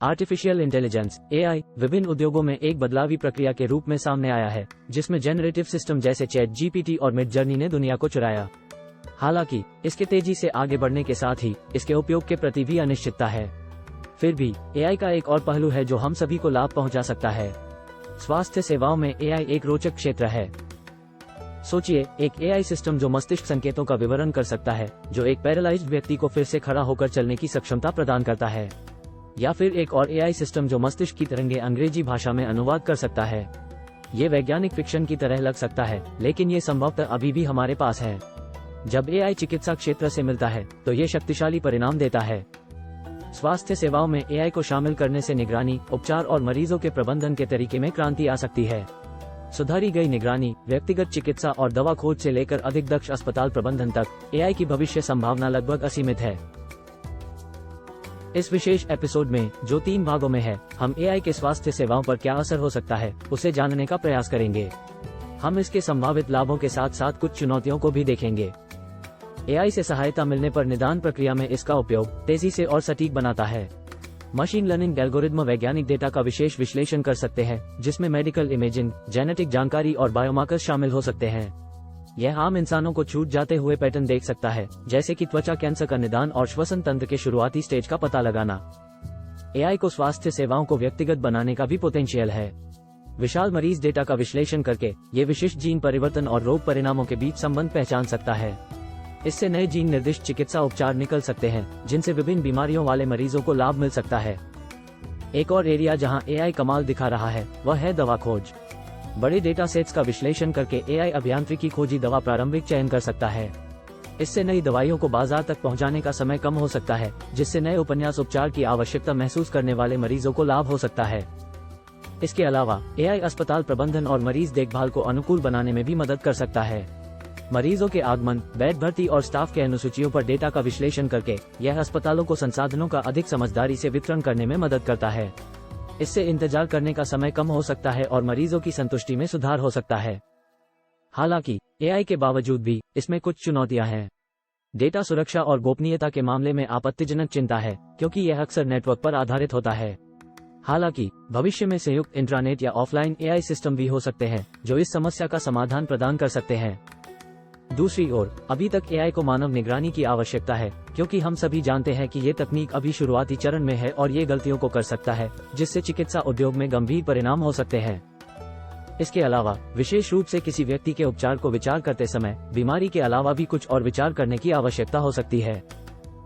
Artificial intelligence (AI) विभिन्न उद्योगों में एक बदलावी प्रक्रिया के रूप में सामने आया है, जिसमें जेनरेटिव सिस्टम जैसे चैट जीपीटी और मिडजर्नी ने दुनिया को चुराया। हालांकि इसके तेजी से आगे बढ़ने के साथ ही इसके उपयोग के प्रति भी अनिश्चितता है। फिर भी AI का एक और पहलू है जो हम सभी को लाभ पहुंचा सकता है। स्वास्थ्य सेवाओं में AI एक रोचक क्षेत्र है। सोचिए, एक AI सिस्टम जो मस्तिष्क संकेतों का विवरण कर सकता है, जो एक पैरालाइज्ड व्यक्ति को फिर से खड़ा होकर चलने की सक्षमता प्रदान करता है, या फिर एक और AI सिस्टम जो मस्तिष्क की तरंगे अंग्रेजी भाषा में अनुवाद कर सकता है। ये वैज्ञानिक फिक्शन की तरह लग सकता है, लेकिन ये संभवतः अभी भी हमारे पास है। जब AI चिकित्सा क्षेत्र से मिलता है तो ये शक्तिशाली परिणाम देता है। स्वास्थ्य सेवाओं में AI को शामिल करने से निगरानी, उपचार और मरीजों के प्रबंधन के तरीके में क्रांति आ सकती है। सुधारी गई निगरानी, व्यक्तिगत चिकित्सा और दवा खोज से लेकर अधिक दक्ष अस्पताल प्रबंधन तक AI की भविष्य संभावना लगभग असीमित है। इस विशेष एपिसोड में, जो 3 भागों में है, हम AI के स्वास्थ्य सेवाओं पर क्या असर हो सकता है, उसे जानने का प्रयास करेंगे। हम इसके संभावित लाभों के साथ साथ कुछ चुनौतियों को भी देखेंगे। AI से सहायता मिलने पर निदान प्रक्रिया में इसका उपयोग तेजी से और सटीक बनाता है। मशीन लर्निंग एल्गोरिदम वैज्ञानिक डेटा का विशेष विश्लेषण कर सकते हैं, जिसमें मेडिकल इमेजिंग, जेनेटिक जानकारी और बायोमार्कर्स शामिल हो सकते हैं। यह आम इंसानों को छूट जाते हुए पैटर्न देख सकता है, जैसे कि त्वचा कैंसर का निदान और श्वसन तंत्र के शुरुआती स्टेज का पता लगाना। AI को स्वास्थ्य सेवाओं को व्यक्तिगत बनाने का भी पोटेंशियल है। विशाल मरीज डेटा का विश्लेषण करके ये विशिष्ट जीन परिवर्तन और रोग परिणामों के बीच संबंध पहचान सकता है। इससे नए जीन निर्दिष्ट चिकित्सा उपचार निकल सकते हैं, जिनसे विभिन्न बीमारियों वाले मरीजों को लाभ मिल सकता है। एक और एरिया जहां AI कमाल दिखा रहा है, वह है दवा खोज। बड़े डेटा सेट्स का विश्लेषण करके AI अभियांत्रिकी खोजी दवा प्रारंभिक चयन कर सकता है। इससे नई दवाइयों को बाजार तक पहुंचाने का समय कम हो सकता है, जिससे नए उपन्यास उपचार की आवश्यकता महसूस करने वाले मरीजों को लाभ हो सकता है। इसके अलावा AI अस्पताल प्रबंधन और मरीज देखभाल को अनुकूल बनाने में भी मदद कर सकता है। मरीजों के आगमन, बेड भर्ती और स्टाफ के अनुसूचियों पर डेटा का विश्लेषण करके यह अस्पतालों को संसाधनों का अधिक समझदारी से वितरण करने में मदद करता है। इससे इंतजार करने का समय कम हो सकता है और मरीजों की संतुष्टि में सुधार हो सकता है। हालांकि AI के बावजूद भी इसमें कुछ चुनौतियां हैं। डेटा सुरक्षा और गोपनीयता के मामले में आपत्तिजनक चिंता है, क्योंकि यह अक्सर नेटवर्क पर आधारित होता है। हालांकि भविष्य में संयुक्त इंट्रानेट या ऑफलाइन AI सिस्टम भी हो सकते हैं, जो इस समस्या का समाधान प्रदान कर सकते हैं। दूसरी ओर, अभी तक AI को मानव निगरानी की आवश्यकता है, क्योंकि हम सभी जानते हैं कि ये तकनीक अभी शुरुआती चरण में है और ये गलतियों को कर सकता है, जिससे चिकित्सा उद्योग में गंभीर परिणाम हो सकते हैं। इसके अलावा विशेष रूप से किसी व्यक्ति के उपचार को विचार करते समय बीमारी के अलावा भी कुछ और विचार करने की आवश्यकता हो सकती है।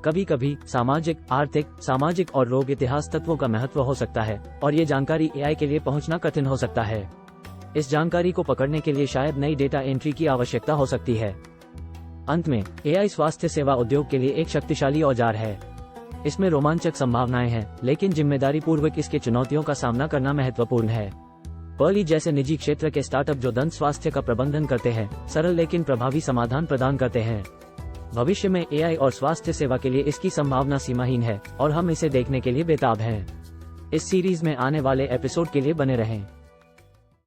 कभी कभी सामाजिक, आर्थिक, सामाजिक और रोग इतिहास तत्वों का महत्व हो सकता है, और ये जानकारी AI के लिए पहुंचना कठिन हो सकता है। इस जानकारी को पकड़ने के लिए शायद नई डेटा एंट्री की आवश्यकता हो सकती है। अंत में, AI स्वास्थ्य सेवा उद्योग के लिए एक शक्तिशाली औजार है। इसमें रोमांचक संभावनाएं हैं, लेकिन जिम्मेदारी पूर्वक इसके चुनौतियों का सामना करना महत्वपूर्ण है। पर्ली जैसे निजी क्षेत्र के स्टार्टअप जो दंत स्वास्थ्य का प्रबंधन करते हैं, सरल लेकिन प्रभावी समाधान प्रदान करते हैं। भविष्य में AI और स्वास्थ्य सेवा के लिए इसकी संभावना सीमाहीन है, और हम इसे देखने के लिए बेताब हैं। इस सीरीज में आने वाले एपिसोड के लिए बने रहें।